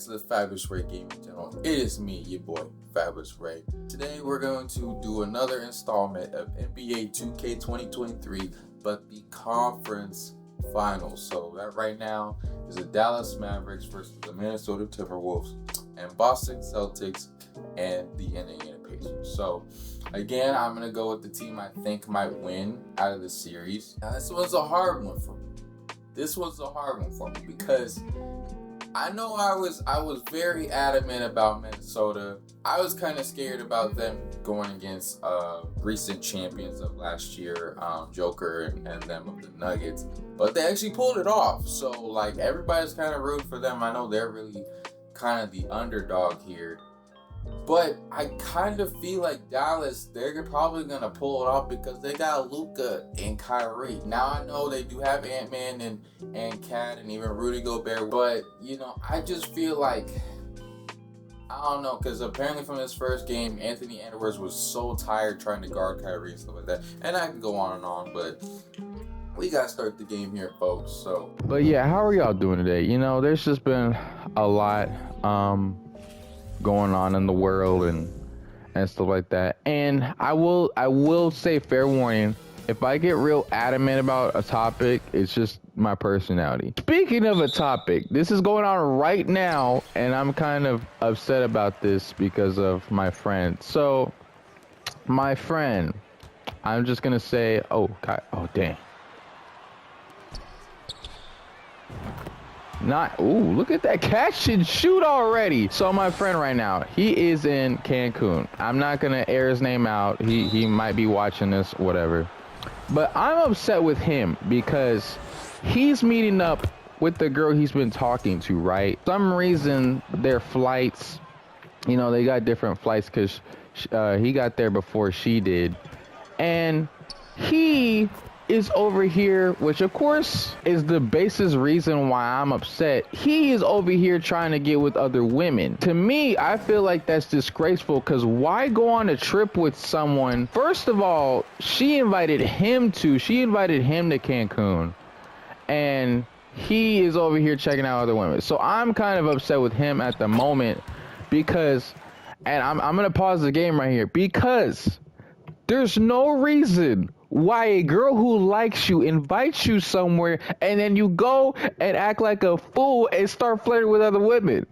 to the FabulousRae Gaming channel. It is me, your boy, FabulousRae. Today we're going to do another installment of NBA 2K 2023, but the conference finals. So that right now is the Dallas Mavericks versus the Minnesota Timberwolves and Boston Celtics and the Indiana Pacers. So again, I'm going to go with the team I think might win out of the series. Now this one's a hard one for me. Because I know I was very adamant about Minnesota. I was kind of scared about them going against recent champions of last year, Joker and them of the Nuggets. But they actually pulled it off. So like everybody's kind of rooting for them. I know they're really kind of the underdog here. But I kind of feel like Dallas, they're probably going to pull it off because they got Luka and Kyrie. Now, I know they do have Ant-Man and Cat and even Rudy Gobert. But, you know, I just feel like, I don't know, because apparently from this first game, Anthony Edwards was so tired trying to guard Kyrie and stuff like that. And I can go on and on, but we got to start the game here, folks. So, but yeah, how are y'all doing today? You know, there's just been a lot going on in the world and stuff like that. And I will say, fair warning, if I get real adamant about a topic, it's just my personality. Speaking of a topic, this is going on right now, and I'm kind of upset about this because of my friend. So, my friend, I'm just gonna say, oh God, oh dang. Look at that catch and shoot already. So my friend right now, he is in Cancun. I'm not gonna air his name out. He might be watching this, whatever. But I'm upset with him because he's meeting up with the girl he's been talking to, right? For some reason, their flights, you know, they got different flights because he got there before she did. And he is over here, which of course is the basis reason why I'm upset. He is over here trying to get with other women. To me, I feel like that's disgraceful, because why go on a trip with someone? First of all, she invited him to Cancun, and he is over here checking out other women. So I'm kind of upset with him at the moment because, and I'm gonna pause the game right here, because there's no reason why a girl who likes you invites you somewhere and then you go and act like a fool and start flirting with other women.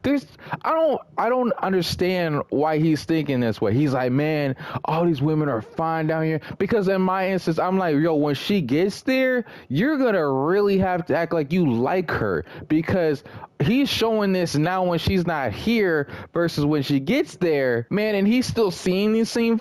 I don't understand why he's thinking this way. He's like, man, all these women are fine down here. Because in my instance, I'm like, yo, when she gets there, you're gonna really have to act like you like her, because he's showing this now when she's not here versus when she gets there, man. And he's still seeing these same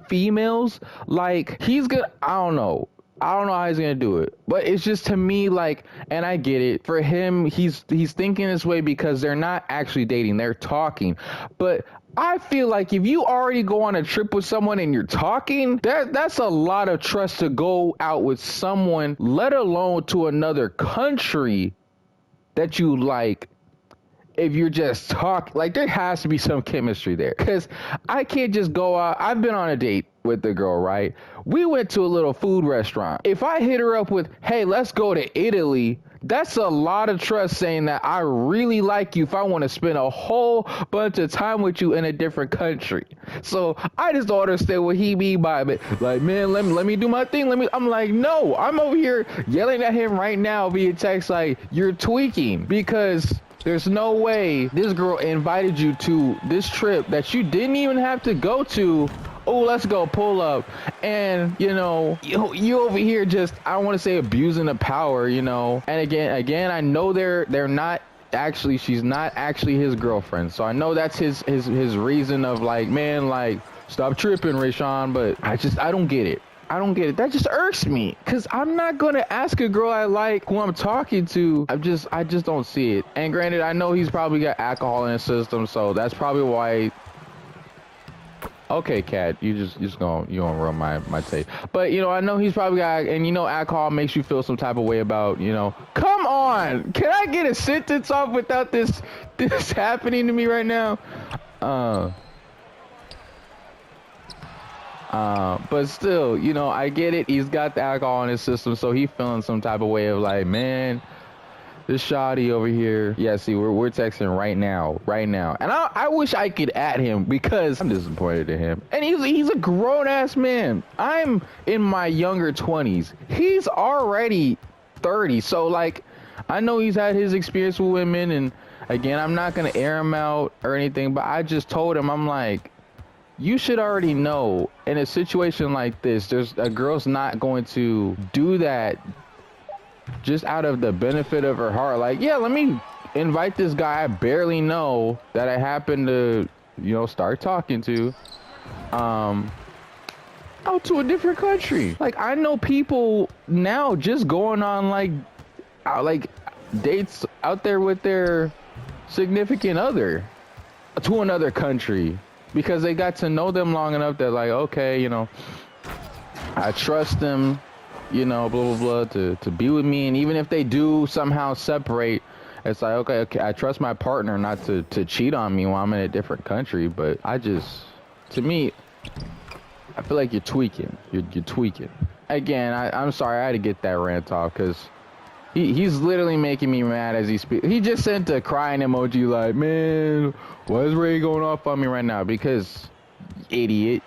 females. Like, he's gonna, I don't know how he's gonna do it, but it's just, to me, like, and I get it, for him, he's thinking this way because they're not actually dating, they're talking. But I feel like if you already go on a trip with someone and you're talking, that's a lot of trust to go out with someone, let alone to another country that you like. If you're just talking, like, there has to be some chemistry there, because I can't just go out. I've been on a date with the girl, right? We went to a little food restaurant. If I hit her up with, hey, let's go to Italy, that's a lot of trust saying that I really like you if I want to spend a whole bunch of time with you in a different country. So I just don't understand what he mean by it. Like, man, let me do my thing. I'm like, no, I'm over here yelling at him right now via text like, you're tweaking, because there's no way this girl invited you to this trip that you didn't even have to go to. Oh, let's go, pull up. And, you know, you over here just, I don't want to say abusing the power, you know. And again, I know they're not actually, she's not actually his girlfriend. So I know that's his reason of like, man, like, stop tripping, Rayshawn. But I don't get it. That just irks me, because I'm not going to ask a girl I like who I'm talking to. I just don't see it. And granted, I know he's probably got alcohol in his system, so that's probably why. Okay, Cat, you gonna ruin my tape. But, you know, I know he's probably got, and you know, alcohol makes you feel some type of way about, you know. Come on, can I get a sentence off without this happening to me right now? But still, you know, I get it. He's got the alcohol in his system, so he's feeling some type of way of like, man, This shoddy over here. Yeah, see, we're texting right now. And I wish I could add him because I'm disappointed in him. And he's a grown-ass man. I'm in my younger 20s. He's already 30. So, like, I know he's had his experience with women. And, again, I'm not going to air him out or anything. But I just told him, I'm like, you should already know in a situation like this, a girl's not going to do that just out of the benefit of her heart. Like, yeah, let me invite this guy I barely know that I happen to, start talking to, out to a different country. Like, I know people now just going on like dates out there with their significant other to another country because they got to know them long enough that, like, okay, I trust them, blah, blah, blah, to be with me. And even if they do somehow separate, it's like, okay, I trust my partner not to cheat on me while I'm in a different country. But to me, I feel like you're tweaking. You're tweaking. Again, I'm sorry, I had to get that rant off because he's literally making me mad as he speaks. He just sent a crying emoji like, man, why is Ray going off on me right now? Because, idiot.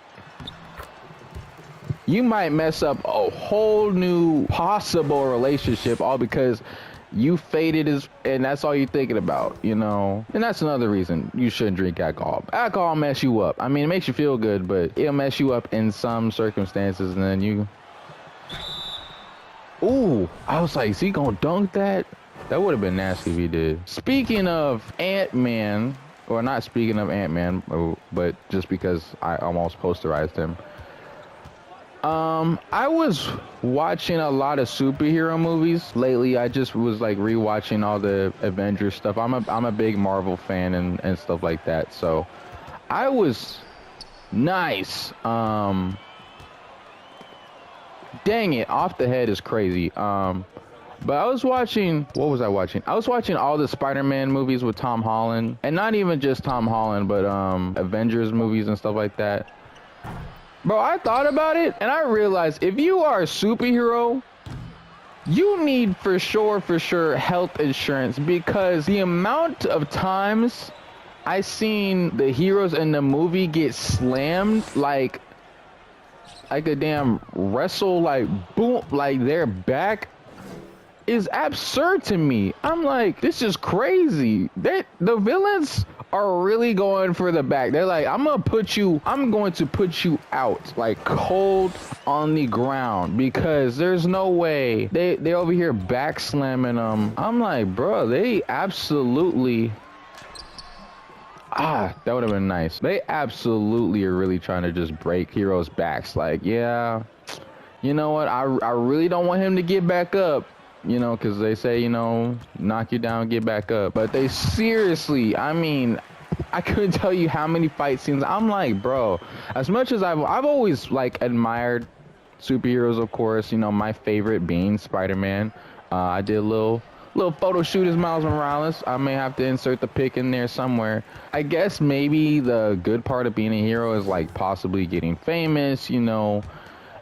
You might mess up a whole new possible relationship all because you faded and that's all you're thinking about, And that's another reason you shouldn't drink alcohol. Alcohol mess you up. I mean, it makes you feel good, but it'll mess you up in some circumstances, and then you... Ooh, I was like, is he gonna dunk that? That would have been nasty if he did. Speaking of Ant-Man, or not speaking of Ant-Man, but just because I almost posterized him, I was watching a lot of superhero movies lately. I just was like rewatching all the Avengers stuff. I'm a big Marvel fan and stuff like that. So I was nice. Dang it, Off the Head is crazy. But I was watching, what was I watching? I was watching all the Spider-Man movies with Tom Holland, and not even just Tom Holland, but Avengers movies and stuff like that. Bro, I thought about it, and I realized if you are a superhero, you need for sure health insurance, because the amount of times I seen the heroes in the movie get slammed like a damn wrestle, like boom, like their back is absurd to me. I'm like, this is crazy. The villains are really going for the back. They're like, I'm going to put you out like cold on the ground, because there's no way they over here back slamming them. I'm like, bro, they absolutely, that would have been nice. They absolutely are really trying to just break heroes' backs. Like, yeah, you know what? I really don't want him to get back up. Because they say, knock you down, get back up. But they seriously, I mean, I couldn't tell you how many fight scenes. I'm like, bro, as much as I've always, like, admired superheroes, of course, my favorite being Spider-Man. I did a little photo shoot as Miles Morales. I may have to insert the pic in there somewhere. I guess maybe the good part of being a hero is, like, possibly getting famous, and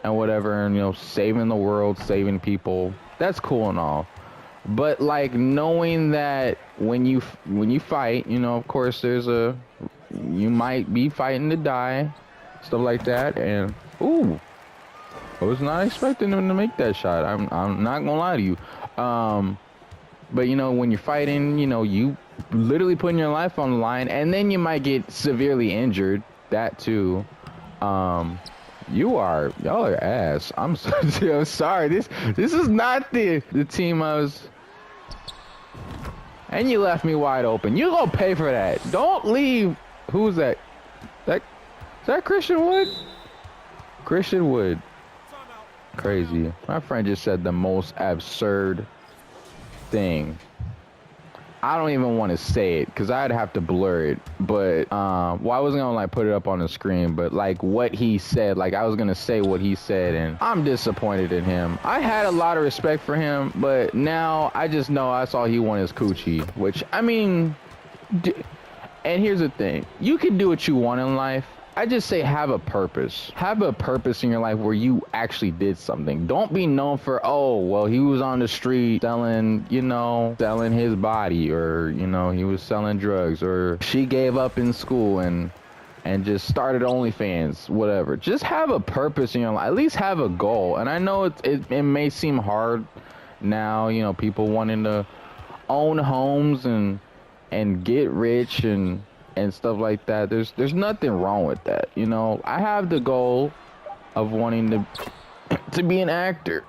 whatever, and, saving the world, saving people. That's cool and all, but like knowing that when you fight, of course you might be fighting to die, stuff like that. And ooh, I was not expecting him to make that shot. I'm not gonna lie to you. But when you're fighting, you literally putting your life on the line, and then you might get severely injured. That too. Y'all are ass. I'm sorry. This is not the team I was. And you left me wide open. You gonna pay for that. Don't leave. Who's that? Is that Christian Wood? Christian Wood. Crazy. My friend just said the most absurd thing. I don't even want to say it because I'd have to blur it. But I wasn't gonna like put it up on the screen, but like what he said, like I was gonna say what he said, and I'm disappointed in him. I had a lot of respect for him, but now I just know that's all he wanted is coochie. Which, I mean, and here's the thing: you can do what you want in life, I just say have a purpose. Have a purpose in your life where you actually did something. Don't be known for, oh, well, he was on the street selling, selling his body, or, he was selling drugs, or she gave up in school and just started OnlyFans, whatever. Just have a purpose in your life. At least have a goal. And I know it may seem hard now, people wanting to own homes and get rich and stuff like that. There's nothing wrong with that. I have the goal of wanting to be an actor.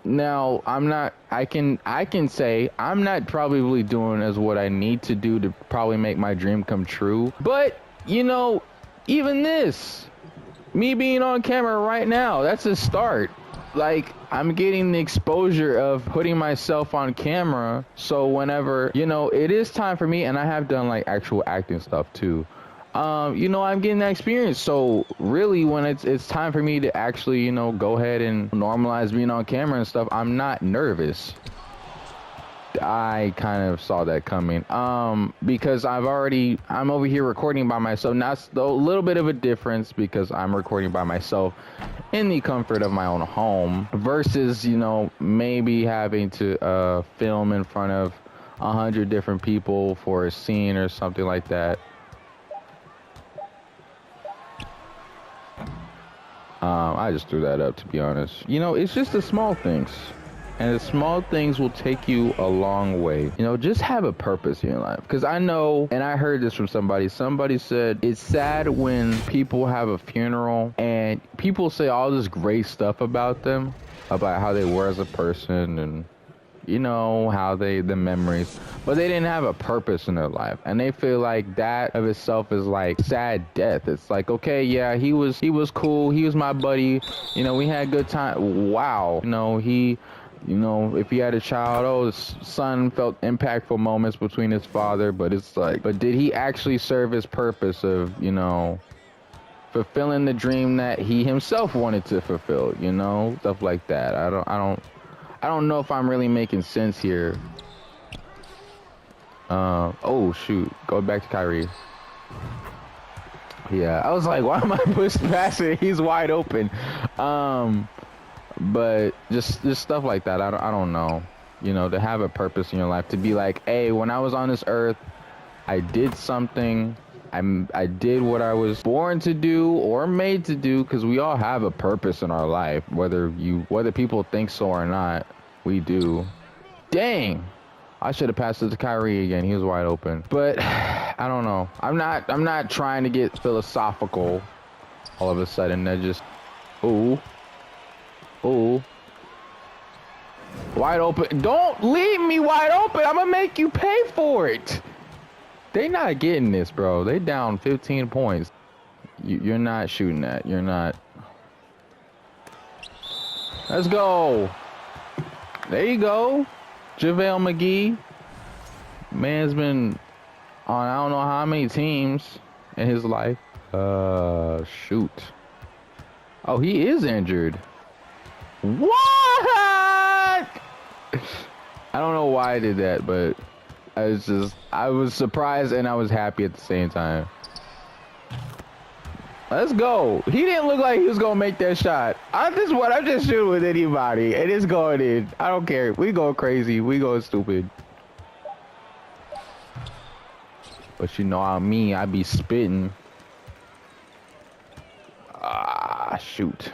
Now, I can say I'm not probably doing as what I need to do to probably make my dream come true. But, even this, me being on camera right now, that's a start. Like, I'm getting the exposure of putting myself on camera, so whenever it is time for me, and I have done like actual acting stuff too, I'm getting that experience. So really, when it's time for me to actually go ahead and normalize being on camera and stuff, I'm not nervous. I kind of saw that coming because I'm over here recording by myself. Now it's a little bit of a difference because I'm recording by myself in the comfort of my own home versus maybe having to film in front of 100 different people for a scene or something like that. I just threw that up, to be honest. It's just the small things. And the small things will take you a long way. Just have a purpose in your life. Because I know, and I heard this from somebody. Somebody said, it's sad when people have a funeral and people say all this great stuff about them, about how they were as a person and, how the memories. But they didn't have a purpose in their life. And they feel like that of itself is like sad death. It's like, okay, yeah, he was cool. He was my buddy. We had a good time. Wow. If he had a child, his son felt impactful moments between his father, but it's like, but did he actually serve his purpose of, fulfilling the dream that he himself wanted to fulfill, stuff like that. I don't know if I'm really making sense here. Oh shoot, go back to Kyrie. Yeah, I was like, why am I pushed past it? He's wide open. But just stuff like that. I don't know. To have a purpose in your life, to be like, hey, when I was on this earth, I did something. I did what I was born to do or made to do, because we all have a purpose in our life, whether people think so or not. We do. Dang, I should have passed it to Kyrie again. He was wide open. But I don't know. I'm not trying to get philosophical all of a sudden. That just Ooh. Wide open. Don't leave me wide open. I'm gonna make you pay for it. They not getting this, bro. They down 15 points. You're not shooting that. You're not. Let's go. There you go. JaVale McGee. Man's been on I don't know how many teams in his life. Shoot. Oh, he is injured. What? I don't know why I did that, but I was surprised and I was happy at the same time. Let's go. He didn't look like he was gonna make that shot. I'm just shooting with anybody and it's going in. I don't care. We go crazy. We go stupid. But how me, I be spitting. Shoot.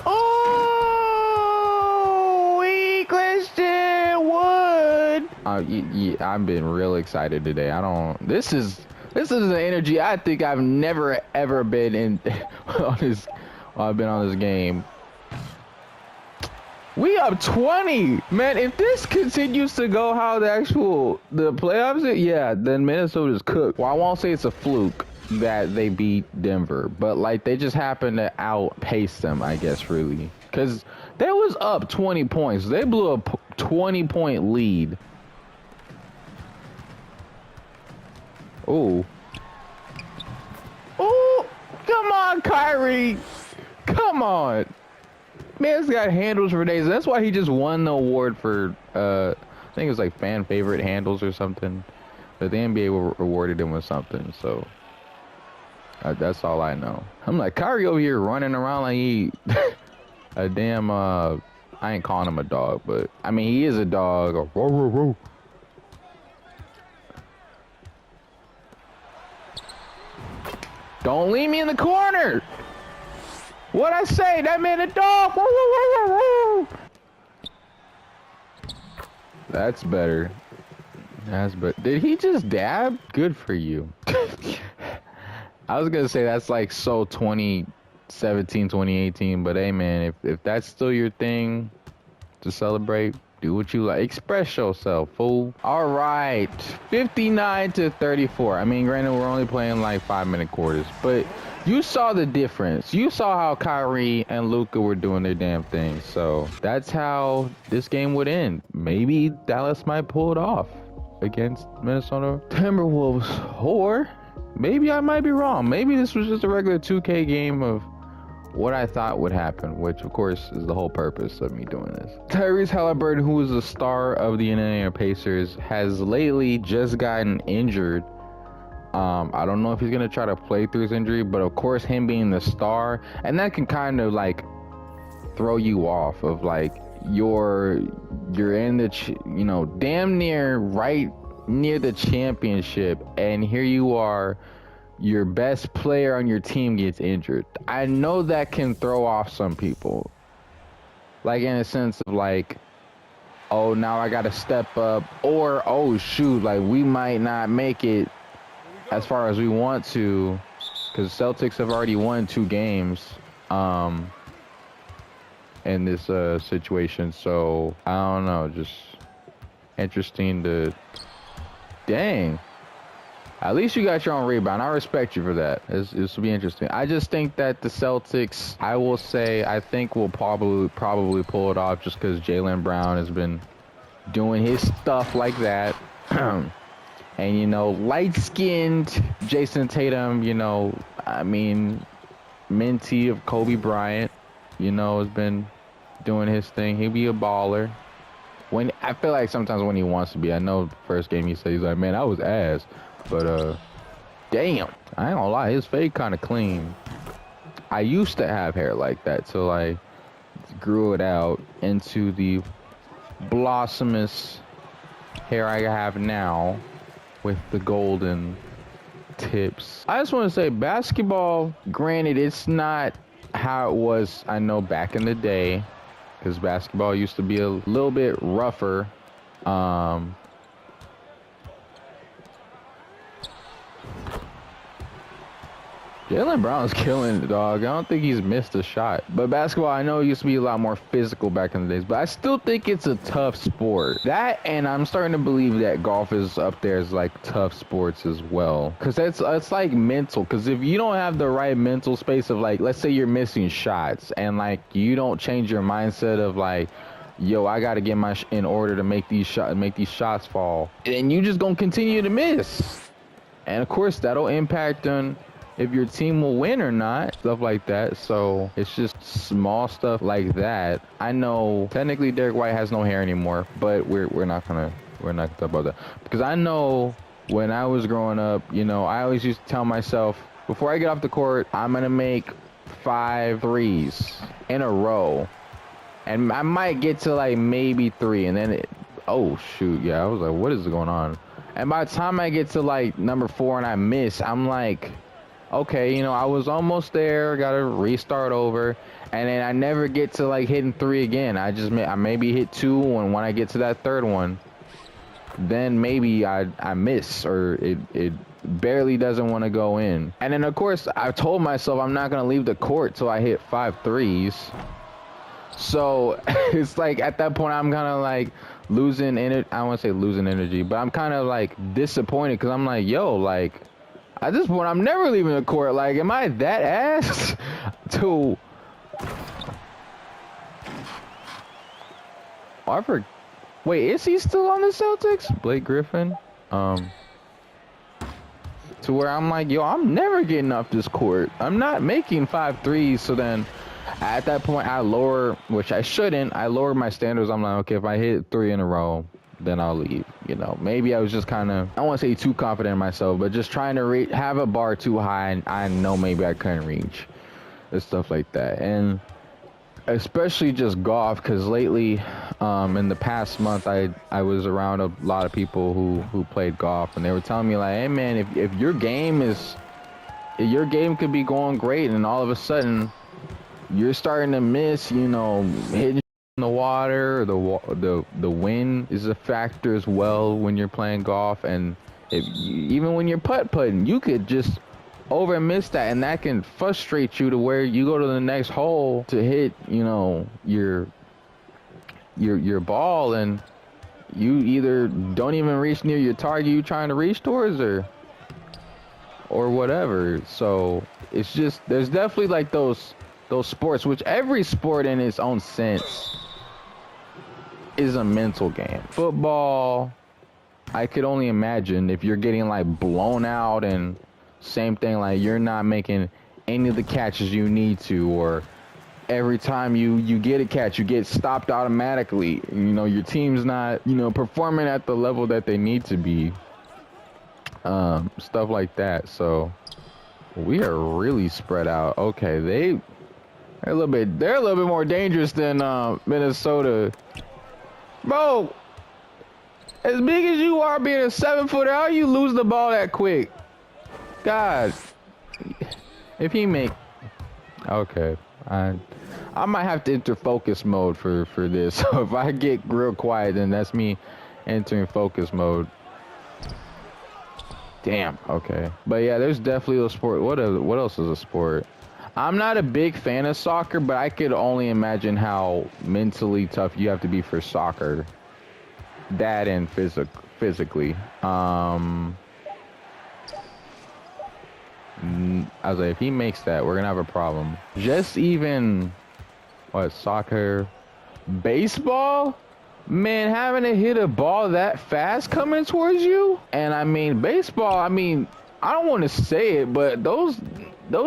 Oh, Christian Wood. Yeah, I've been real excited today. This is an energy I think I've never ever been in I've been on this game. We up 20, man. If this continues to go how the playoffs are, yeah, then Minnesota's cooked. Well, I won't say it's a fluke that they beat Denver, but like they just happened to outpace them, I guess, really, because they was up 20 points. They blew a 20-point lead. Oh, come on, Kyrie, come on. Man's got handles for days. That's why he just won the award for I think it was like fan favorite handles or something. But the NBA rewarded him with something, so that's all I know. I'm like, Kyrie over here running around like he a damn, I ain't calling him a dog, but I mean, he is a dog. Don't leave me in the corner. What'd I say? That man a dog. That's better. That's but did he just dab? Good for you. I was gonna say that's like so 2017, 2018, but hey man, if that's still your thing to celebrate, do what you like. Express yourself, fool. All right, 59-34. I mean, granted, we're only playing like 5-minute quarters, but you saw the difference. You saw how Kyrie and Luka were doing their damn thing. So that's how this game would end. Maybe Dallas might pull it off against Minnesota Timberwolves, or maybe I might be wrong. Maybe this was just a regular 2K game of what I thought would happen, which of course is the whole purpose of me doing this. Tyrese Halliburton, who is the star of the Indiana Pacers, has lately just gotten injured. I don't know if he's gonna try to play through his injury, but of course him being the star, and that can kind of like throw you off of like you're in the damn near right near the championship, and here you are, your best player on your team gets injured. I know that can throw off some people, like in a sense of like, oh, now I gotta step up, or oh shoot, like we might not make it as far as we want to, because Celtics have already won 2 games in this situation. So I don't know, just interesting to, dang, at least you got your own rebound. I respect you for that. This will be interesting. I just think that the Celtics, I will say, I think will probably pull it off, just because Jaylen Brown has been doing his stuff like that. And, light-skinned Jason Tatum, I mean, mentee of Kobe Bryant, has been doing his thing. He'll be a baller. I feel like sometimes when he wants to be, I know the first game he said, he's like, man, I was ass. But, damn, I ain't gonna lie, his fade kind of clean. I used to have hair like that till I grew it out into the blossomous hair I have now, with the golden tips. I just want to say, basketball, granted, it's not how it was, I know, back in the day, because basketball used to be a little bit rougher. Jaylen Brown's killing it, dog. I don't think he's missed a shot. But basketball, I know it used to be a lot more physical back in the days, but I still think it's a tough sport. That, and I'm starting to believe that golf is up there as like tough sports as well. Because it's like mental. Because if you don't have the right mental space of like, let's say you're missing shots, and like you don't change your mindset of like, yo, I got to get my in order to make these shots fall, and you just gonna continue to miss. And of course, that'll impact on if your team will win or not, stuff like that. So it's just small stuff like that. I know technically Derek White has no hair anymore, but we're not gonna talk about that, because I know when I was growing up, I always used to tell myself, before I get off the court, I'm gonna make 5 threes in a row, and I might get to like maybe 3, and then oh shoot, yeah, I was like, what is going on? And by the time I get to like number 4 and I miss, I'm like, okay, I was almost there, gotta restart over, and then I never get to like hitting 3 again. I maybe hit 2, and when I get to that 3rd one, then maybe I miss, or it barely doesn't want to go in. And then of course I told myself I'm not gonna leave the court till I hit 5 threes. So it's like at that point I'm kind of like losing energy. I don't want to say losing energy, but I'm kind of like disappointed, because I'm like, yo, like, at this point, I'm never leaving the court. Like, am I that ass to... Wait, is he still on the Celtics? Blake Griffin? To where I'm like, yo, I'm never getting off this court. I'm not making 5 threes. So then, at that point, I lower, which I shouldn't. I lower my standards. I'm like, okay, if I hit 3 in a row, then I'll leave. You know, maybe I was just kind of, I don't want to say too confident in myself, but just trying to have a bar too high, and I know maybe I couldn't reach and stuff like that. And especially just golf, because lately, in the past month, I was around a lot of people who played golf, and they were telling me like, hey man, if your game could be going great, and all of a sudden you're starting to miss, you know, hitting in the water, or the wind is a factor as well when you're playing golf, and even when you're putt-putting, you could just over miss that, and that can frustrate you to where you go to the next hole to hit, you know, your ball, and you either don't even reach near your target you're trying to reach towards, or whatever. So it's just, there's definitely like those sports, which every sport in its own sense is a mental game. Football, I could only imagine if you're getting like blown out, and same thing, like you're not making any of the catches you need to, or every time you get a catch, you get stopped automatically. You know, your team's not, you know, performing at the level that they need to be. Stuff like that. So we are really spread out. Okay, they're a little bit more dangerous than Minnesota. Bro, as big as you are, being a 7-footer, how you lose the ball that quick? God, if he make, okay, I might have to enter focus mode for this. So if I get real quiet, then that's me entering focus mode. Damn. Okay, but yeah, there's definitely a sport. What else is a sport? I'm not a big fan of soccer, but I could only imagine how mentally tough you have to be for soccer. That and physically. I was like, if he makes that, we're gonna have a problem. Just even, what, soccer, baseball? Man, having to hit a ball that fast coming towards you? And I mean, baseball, I mean, I don't want to say it, but those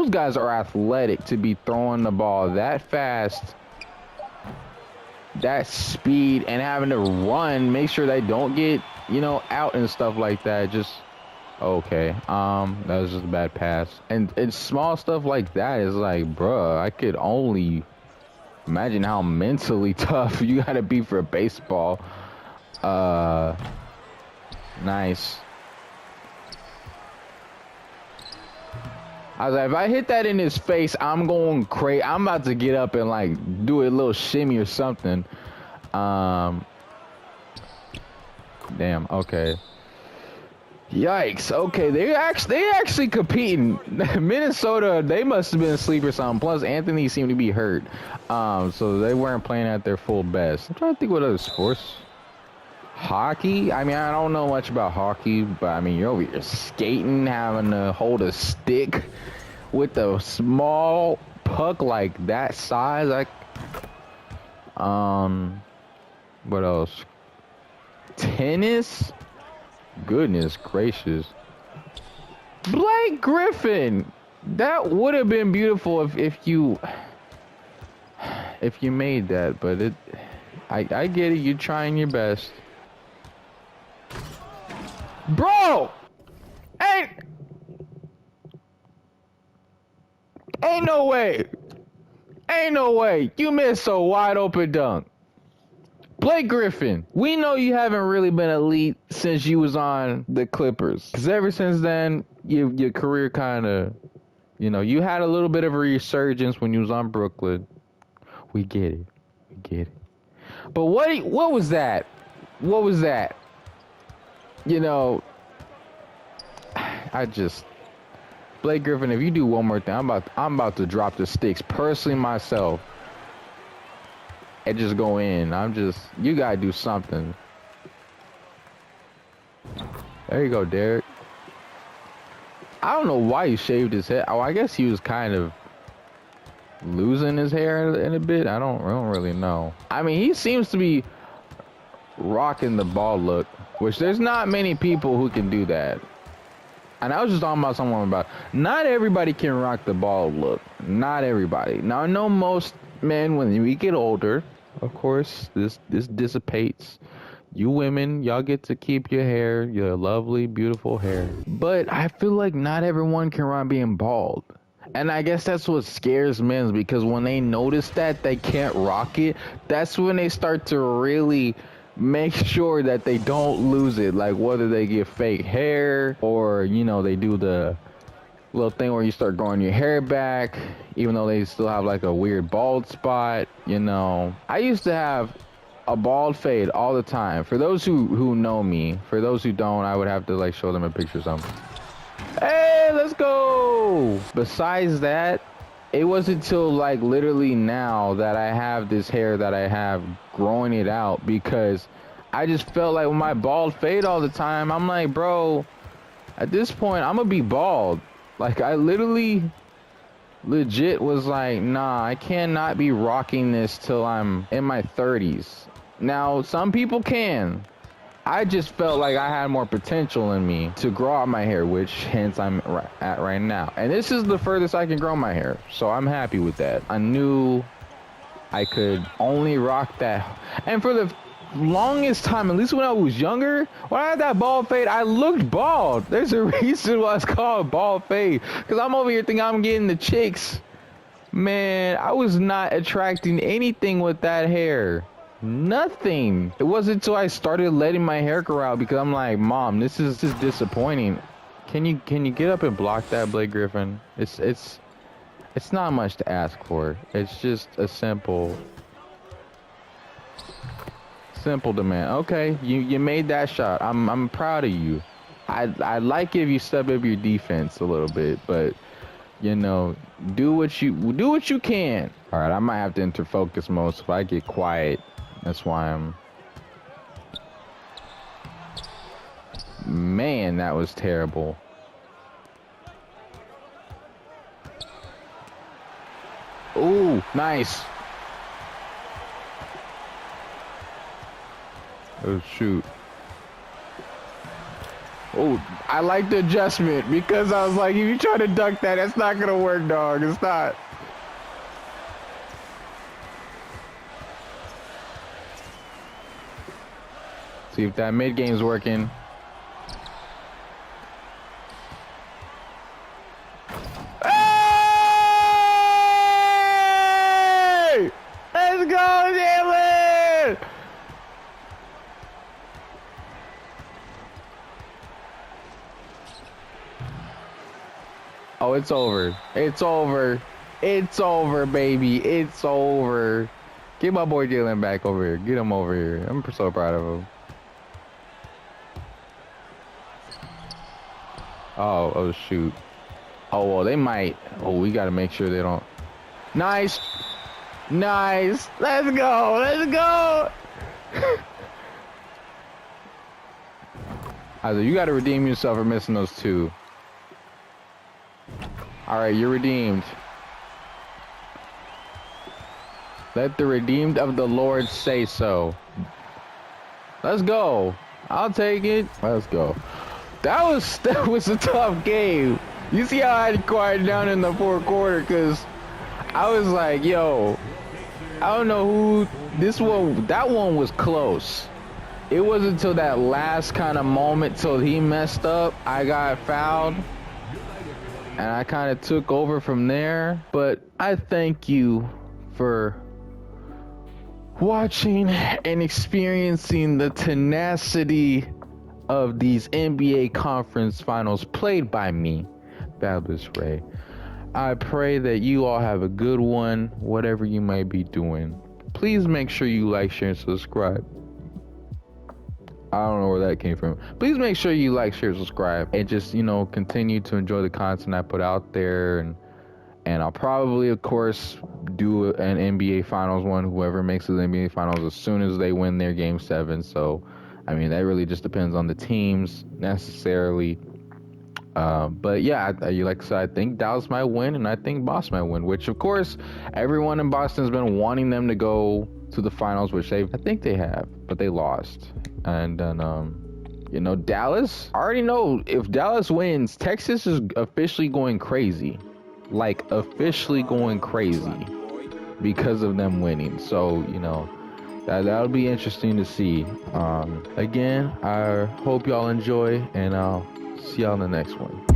guys are athletic to be throwing the ball that fast, that speed, and having to run, make sure they don't get, you know, out and stuff like that. Just, okay, that was just a bad pass. And it's small stuff like that is like, bruh, I could only imagine how mentally tough you gotta be for baseball. Nice. I was like, if I hit that in his face, I'm going crazy. I'm about to get up and like do a little shimmy or something. Damn. Okay. Yikes. Okay, they actually competing. Minnesota, they must have been asleep or something. Plus, Anthony seemed to be hurt, so they weren't playing at their full best. I'm trying to think what other sports. Hockey? I mean, I don't know much about hockey, but I mean, you're over here skating, having to hold a stick with a small puck like that size. Like, what else? Tennis? Goodness gracious. Blake Griffin! That would have been beautiful if you made that, but I get it, you're trying your best. Bro! Ain't no way! Ain't no way! You missed a wide open dunk. Blake Griffin, we know you haven't really been elite since you was on the Clippers. Because ever since then, your career kind of, you know, you had a little bit of a resurgence when you was on Brooklyn. We get it. We get it. But what was that? What was that? You know, Blake Griffin, if you do one more thing, I'm about to drop the sticks personally myself. And just go in. You gotta do something. There you go, Derek. I don't know why he shaved his head. Oh, I guess he was kind of losing his hair in a bit. I don't really know. I mean, he seems to be rocking the ball look, which there's not many people who can do that. And I was just talking about someone about, not everybody can rock the ball look. Not everybody. Now, I know most men, when we get older, of course, this dissipates. You women, y'all get to keep your hair, your lovely, beautiful hair. But I feel like not everyone can run being bald. And I guess that's what scares men, because when they notice that they can't rock it, that's when they start to really make sure that they don't lose it. Like whether they get fake hair or, you know, they do the little thing where you start growing your hair back, even though they still have like a weird bald spot, you know. I used to have a bald fade all the time. For those who know me, for those who don't, I would have to like show them a picture or something. Hey, let's go. Besides that, it wasn't until like literally now that I have this hair that I have growing it out, because I just felt like with my bald fade all the time, I'm like, bro, at this point I'm gonna be bald. Like I literally legit was like, nah, I cannot be rocking this till I'm in my 30s. Now, some people can. I just felt like I had more potential in me to grow out my hair, which hence I'm at right now. And this is the furthest I can grow my hair, so I'm happy with that. I knew I could only rock that. And for the longest time, at least when I was younger, when I had that bald fade, I looked bald. There's a reason why it's called bald fade, because I'm over here thinking I'm getting the chicks. Man, I was not attracting anything with that hair. Nothing. It wasn't until I started letting my hair grow out, because I'm like, Mom, this is disappointing. Can you get up and block that, Blake Griffin? It's not much to ask for. It's just a simple demand. Okay, you made that shot. I'm proud of you. I like if you step up your defense a little bit, but you know, do what you can. All right, I might have to enter focus mode, so if I get quiet, that's why I'm. Man, that was terrible. Ooh, nice. Oh shoot. Oh, I like the adjustment, because I was like, if you try to dunk that, that's not gonna work, dog. It's not. See if that mid game's working. Hey! Let's go, Jalen! Oh, it's over. It's over. It's over, baby. It's over. Get my boy Jalen back over here. Get him over here. I'm so proud of him. Oh, shoot. Oh, well, they might. Oh, we got to make sure they don't. Nice. Nice. Let's go. Let's go. Either you got to redeem yourself for missing those two. All right, you're redeemed. Let the redeemed of the Lord say so. Let's go. I'll take it. Let's go. That was a tough game. You see how I quieted down in the fourth quarter, because I was like, yo, I don't know who that one was close. It wasn't until that last kind of moment till he messed up, I got fouled, and I kind of took over from there. But I thank you for watching and experiencing the tenacity of these NBA conference finals played by me, FabulousRae. I pray that you all have a good one, whatever you may be doing. Please make sure you like, share, and subscribe. I don't know where that came from. Please make sure you like, share, subscribe, and just, you know, continue to enjoy the content I put out there. And I'll probably, of course, do an NBA Finals one, whoever makes the NBA Finals, as soon as they win their Game 7. So, I mean, that really just depends on the teams necessarily. But yeah, like I said, I think Dallas might win, and I think Boston might win, which, of course, everyone in Boston has been wanting them to go to the finals, which I think they have, but they lost. And then, you know, Dallas, I already know if Dallas wins, Texas is officially going crazy. Like, officially going crazy because of them winning. So, you know, That'll be interesting to see. Again, I hope y'all enjoy, and I'll see y'all in the next one.